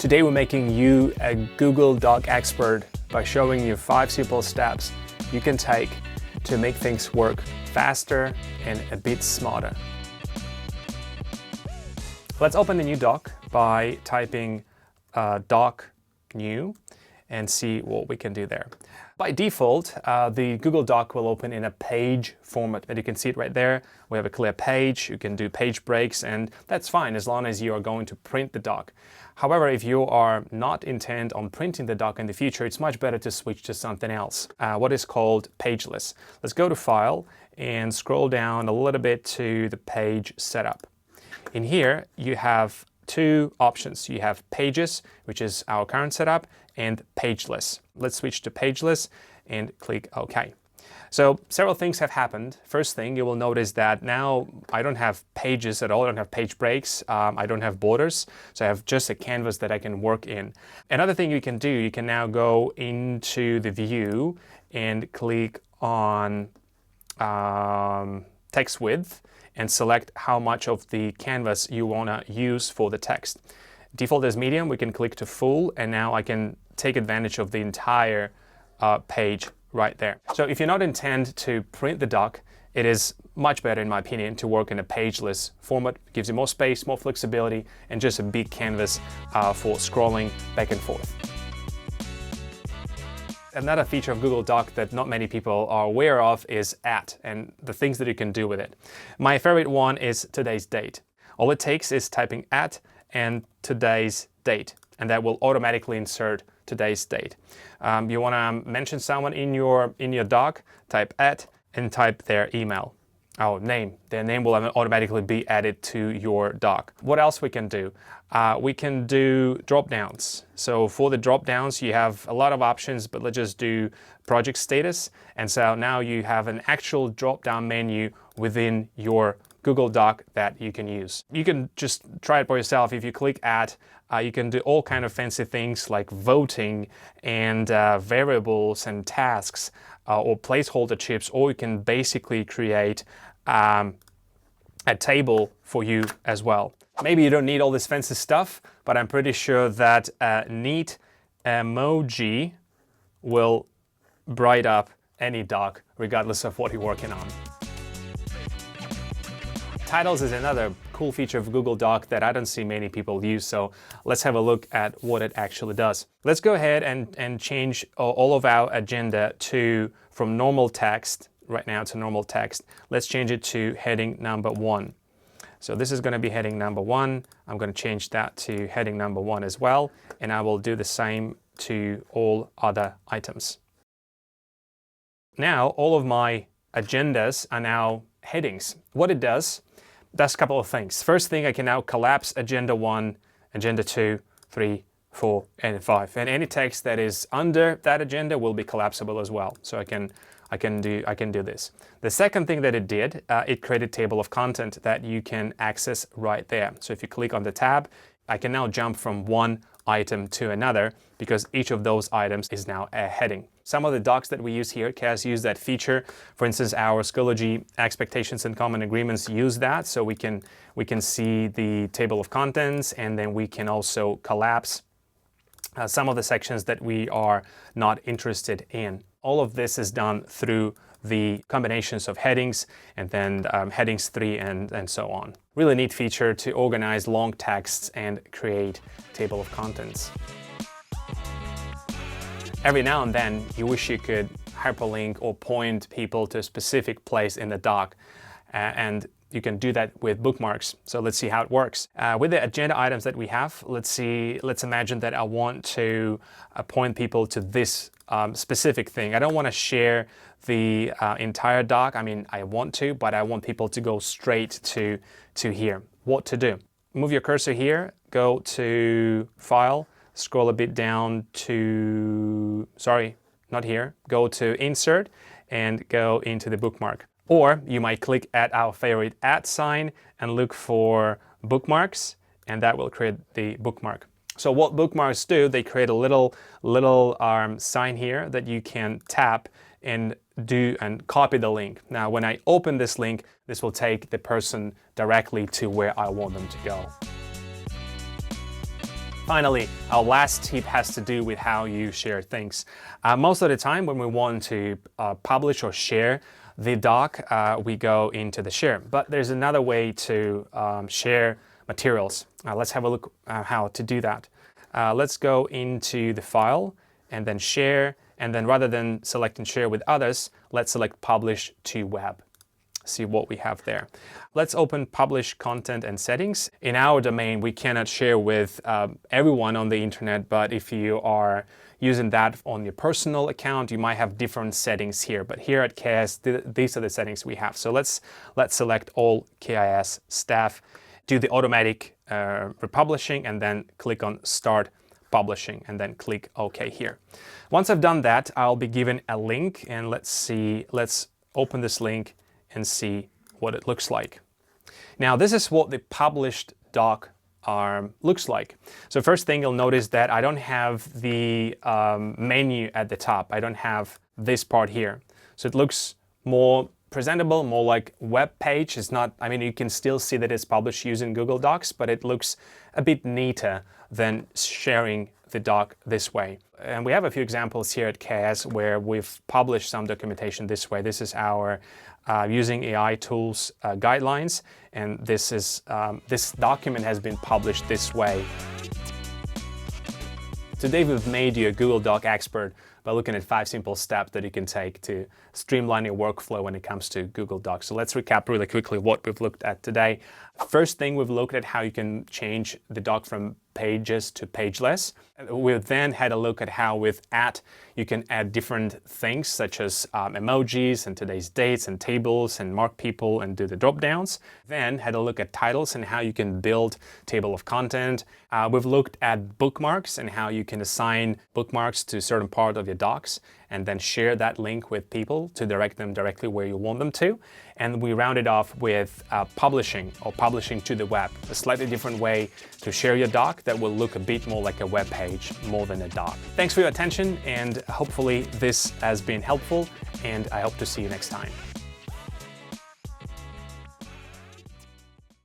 Today we're making you a Google Doc expert by showing you 5 simple steps you can take to make things work faster and a bit smarter. Let's open a new doc by typing doc new and see what we can do there. By default, the Google Doc will open in a page format, and you can see it right there. We have a clear page, you can do page breaks, and that's fine as long as you are going to print the doc. However, if you are not intent on printing the doc in the future, it's much better to switch to something else, what is called Pageless. Let's go to File and scroll down a little bit to the page setup. In here, you have 2 options. You have Pages, which is our current setup, and Pageless. Let's switch to Pageless and click OK. So several things have happened. First thing, you will notice that now I don't have pages at all. I don't have page breaks. I don't have borders. So I have just a canvas that I can work in. Another thing you can do, you can now go into the view and click on text width and select how much of the canvas you want to use for the text. Default is medium. We can click to full, and now I can take advantage of the entire page right there. So if you're not intent to print the doc, it is much better, in my opinion, to work in a pageless format. It gives you more space, more flexibility, and just a big canvas for scrolling back and forth. Another feature of Google Doc that not many people are aware of is @ and the things that you can do with it. My favorite one is today's date. All it takes is typing @ and today's date, and that will automatically insert today's date. You want to mention someone in your doc, type @ and type their email. Name. Their name will automatically be added to your doc. What else we can do? We can do drop downs. So for the drop downs, you have a lot of options, but let's just do project status. And so now you have an actual drop down menu within your Google Doc that you can use. You can just try it by yourself. If you click @ you can do all kind of fancy things like voting and variables and tasks or placeholder chips, or you can basically create a table for you as well. Maybe you don't need all this fancy stuff, but I'm pretty sure that a neat emoji will bright up any doc, regardless of what you're working on. Titles is another cool feature of Google Doc that I don't see many people use, so let's have a look at what it actually does. Let's go ahead and change all of our agenda from normal text right now to normal text. Let's change it to heading number 1. So this is going to be heading number 1. I'm going to change that to heading number 1 as well, and I will do the same to all other items. Now all of my agendas are now headings. What it does a couple of things. First thing, I can now collapse agenda 1, agenda 2, 3, 4, and 5. And any text that is under that agenda will be collapsible as well. So I can do this. The second thing that it did, it created a table of content that you can access right there. So if you click on the tab, I can now jump from one item to another because each of those items is now a heading. Some of the docs that we use here, CAS use that feature. For instance, our Schoology expectations and common agreements use that, so we can see the table of contents, and then we can also collapse some of the sections that we are not interested in. All of this is done through the combinations of headings and then headings 3 and so on. Really neat feature to organize long texts and create table of contents. Every now and then, you wish you could hyperlink or point people to a specific place in the doc, and you can do that with bookmarks. So let's see how it works. With the agenda items that we have, let's imagine that I want to point people to this specific thing. I don't want to share the entire doc. I mean, I want to, but I want people to go straight to here. What to do? Move your cursor here, go to File, scroll a bit down to, sorry, not here, go to Insert and go into the bookmark. Or you might click at our favorite @ sign and look for Bookmarks, and that will create the bookmark. So what bookmarks do, they create a little sign here that you can tap and copy the link. Now, when I open this link, this will take the person directly to where I want them to go. Finally, our last tip has to do with how you share things. Most of the time when we want to publish or share the doc, we go into the share. But there's another way to share materials. Let's have a look how to do that. Let's go into the file and then share. And then rather than select and share with others, let's select publish to web. See what we have there. Let's open publish content and settings. In our domain, we cannot share with everyone on the internet, but if you are using that on your personal account, you might have different settings here. But here at KIS, these are the settings we have. So let's select all KIS staff, do the automatic republishing, and then click on Start Publishing, and then click OK here. Once I've done that, I'll be given a link, and let's open this link and see what it looks like. Now, this is what the published doc looks like. So first thing you'll notice that I don't have the menu at the top. I don't have this part here. So it looks more presentable, more like web page. It's not, I mean, you can still see that it's published using Google Docs, but it looks a bit neater than sharing the doc this way. And we have a few examples here at KIS where we've published some documentation this way. This is our using AI tools guidelines, and this document has been published this way. Today we've made you a Google Doc expert by looking at 5 simple steps that you can take to streamline your workflow when it comes to Google Docs. So let's recap really quickly what we've looked at today. First thing, we've looked at how you can change the doc from pages to pageless. We've then had a look at how with you can add different things such as emojis and today's dates and tables and mark people and do the drop downs. Then had a look at titles and how you can build table of content. We've looked at bookmarks and how you can assign bookmarks to a certain part of your docs and then share that link with people to direct them directly where you want them to. And we rounded off with publishing or publishing to the web, a slightly different way to share your doc that will look a bit more like a web page more than a doc. Thanks for your attention, and hopefully this has been helpful, and I hope to see you next time.